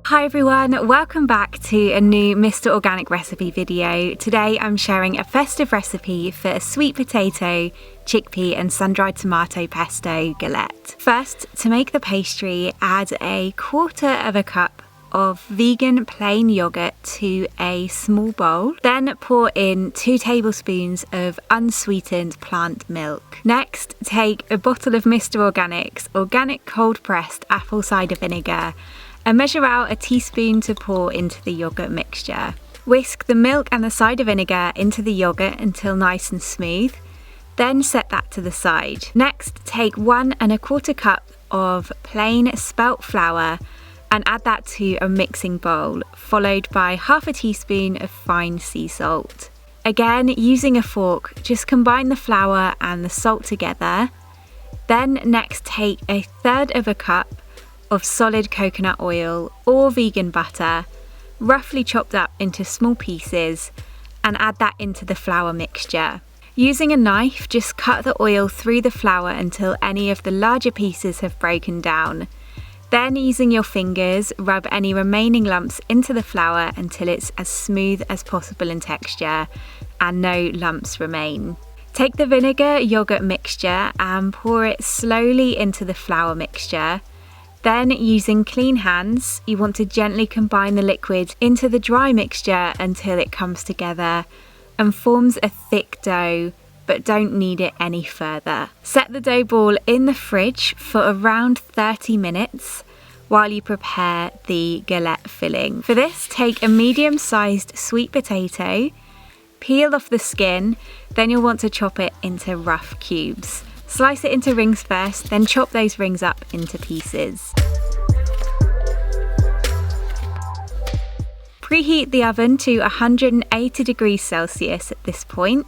Hi everyone, welcome back to a new Mr Organic recipe video. Today I'm sharing a festive recipe for a sweet potato, chickpea and sun-dried tomato pesto galette. First, to make the pastry, add a quarter of a cup of vegan plain yogurt to a small bowl. Then pour in 2 tablespoons of unsweetened plant milk. Next, take a bottle of Mr Organic's organic cold pressed apple cider vinegar and measure out a teaspoon to pour into the yogurt mixture. Whisk the milk and the cider vinegar into the yogurt until nice and smooth, then set that to the side. Next, take 1 1/4 cup of plain spelt flour and add that to a mixing bowl, followed by half a teaspoon of fine sea salt. Again, using a fork, just combine the flour and the salt together. Then next take 1/3 of a cup of solid coconut oil or vegan butter, roughly chopped up into small pieces, and add that into the flour mixture. Using a knife, just cut the oil through the flour until any of the larger pieces have broken down. Then, using your fingers, rub any remaining lumps into the flour until it's as smooth as possible in texture and no lumps remain. Take the vinegar yogurt mixture and pour it slowly into the flour mixture. Then, using clean hands, you want to gently combine the liquid into the dry mixture until it comes together and forms a thick dough, but don't knead it any further. Set the dough ball in the fridge for around 30 minutes while you prepare the galette filling. For this, take a medium-sized sweet potato, peel off the skin, then you'll want to chop it into rough cubes. Slice it into rings first, then chop those rings up into pieces. Preheat the oven to 180 degrees Celsius at this point.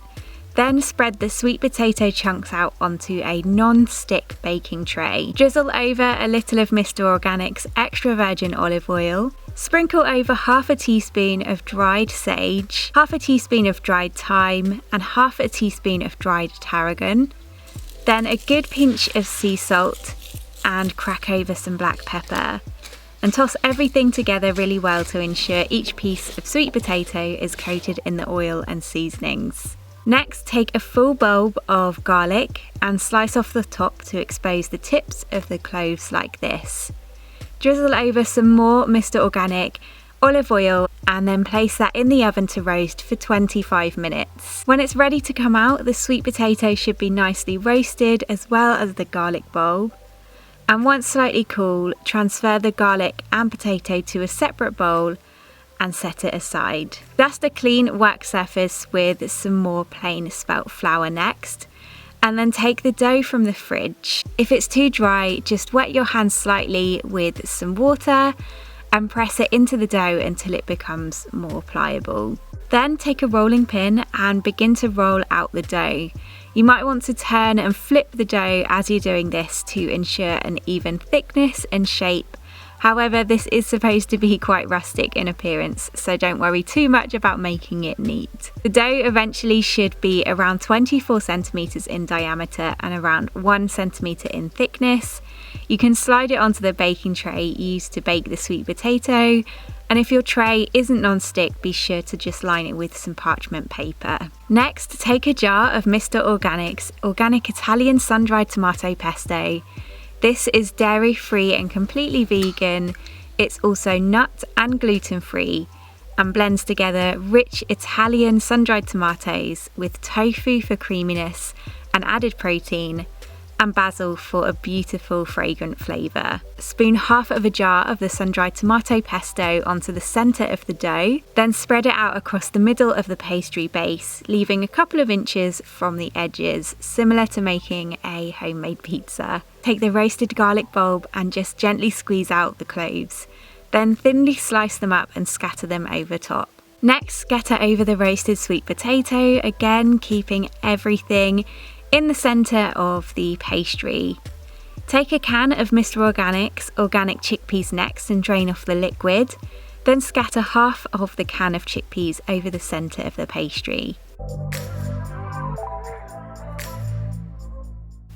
Then spread the sweet potato chunks out onto a non-stick baking tray. Drizzle over a little of Mr Organic's extra virgin olive oil. Sprinkle over half a teaspoon of dried sage, half a teaspoon of dried thyme, and half a teaspoon of dried tarragon. Then a good pinch of sea salt and crack over some black pepper. And toss everything together really well to ensure each piece of sweet potato is coated in the oil and seasonings. Next, take a full bulb of garlic and slice off the top to expose the tips of the cloves like this. Drizzle over some more Mr Organic olive oil and then place that in the oven to roast for 25 minutes. When it's ready to come out, the sweet potato should be nicely roasted as well as the garlic bulb. And once slightly cool, transfer the garlic and potato to a separate bowl and set it aside. Dust a clean work surface with some more plain spelt flour next, and then take the dough from the fridge. If it's too dry, just wet your hands slightly with some water and press it into the dough until it becomes more pliable. Then take a rolling pin and begin to roll out the dough. You might want to turn and flip the dough as you're doing this to ensure an even thickness and shape. However, this is supposed to be quite rustic in appearance, so don't worry too much about making it neat. The dough eventually should be around 24 centimeters in diameter and around 1 centimeter in thickness. You can slide it onto the baking tray used to bake the sweet potato, and if your tray isn't non-stick, be sure to just line it with some parchment paper. Next, take a jar of Mr Organic's organic Italian sun-dried tomato pesto. This is dairy-free and completely vegan. It's also nut and gluten-free and blends together rich Italian sun-dried tomatoes with tofu for creaminess and added protein, and basil for a beautiful fragrant flavour. Spoon half of a jar of the sun-dried tomato pesto onto the centre of the dough, then spread it out across the middle of the pastry base, leaving a couple of inches from the edges, similar to making a homemade pizza. Take the roasted garlic bulb and just gently squeeze out the cloves, then thinly slice them up and scatter them over top. Next, scatter over the roasted sweet potato, again keeping everything in the centre of the pastry. Take a can of Mr Organic's Organic Chickpeas next and drain off the liquid, then scatter half of the can of chickpeas over the centre of the pastry.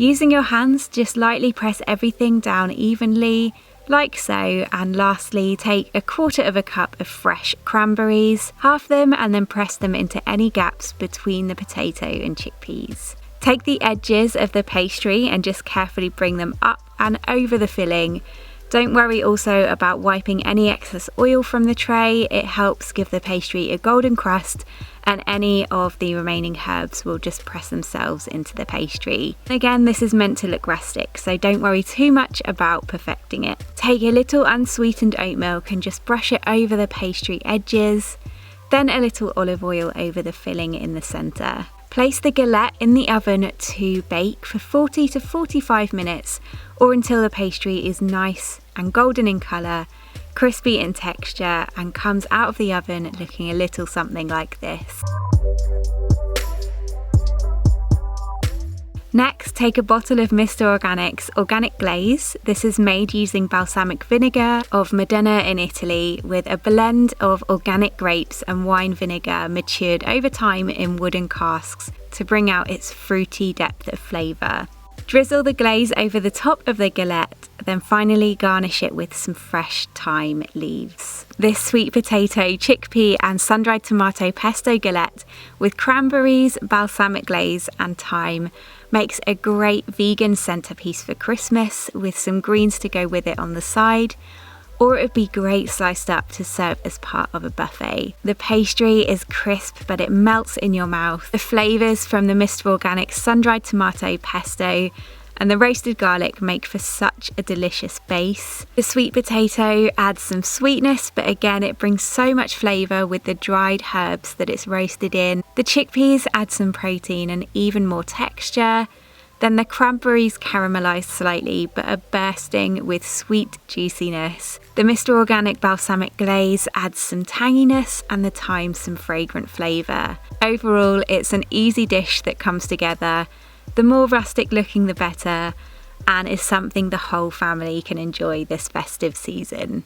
Using your hands, just lightly press everything down evenly, like so, and lastly take 1/4 cup of fresh cranberries, halve them and then press them into any gaps between the potato and chickpeas. Take the edges of the pastry and just carefully bring them up and over the filling. Don't worry also about wiping any excess oil from the tray, it helps give the pastry a golden crust and any of the remaining herbs will just press themselves into the pastry. Again, this is meant to look rustic, so don't worry too much about perfecting it. Take a little unsweetened oat milk and just brush it over the pastry edges, then a little olive oil over the filling in the centre. Place the galette in the oven to bake for 40 to 45 minutes or until the pastry is nice and golden in colour, crispy in texture and comes out of the oven looking a little something like this. Next, take a bottle of Mr Organic's Organic Glaze. This is made using balsamic vinegar of Modena in Italy with a blend of organic grapes and wine vinegar matured over time in wooden casks to bring out its fruity depth of flavour. Drizzle the glaze over the top of the galette, then finally garnish it with some fresh thyme leaves. This sweet potato, chickpea and sun-dried tomato pesto galette with cranberries, balsamic glaze and thyme makes a great vegan centrepiece for Christmas with some greens to go with it on the side, or it would be great sliced up to serve as part of a buffet. The pastry is crisp but it melts in your mouth. The flavours from the Mr Organic sun-dried tomato pesto and the roasted garlic make for such a delicious base. The sweet potato adds some sweetness, but again it brings so much flavour with the dried herbs that it's roasted in. The chickpeas add some protein and even more texture. Then the cranberries caramelise slightly but are bursting with sweet juiciness. The Mr Organic Balsamic Glaze adds some tanginess and the thyme some fragrant flavour. Overall, it's an easy dish that comes together. The more rustic looking the better, and is something the whole family can enjoy this festive season.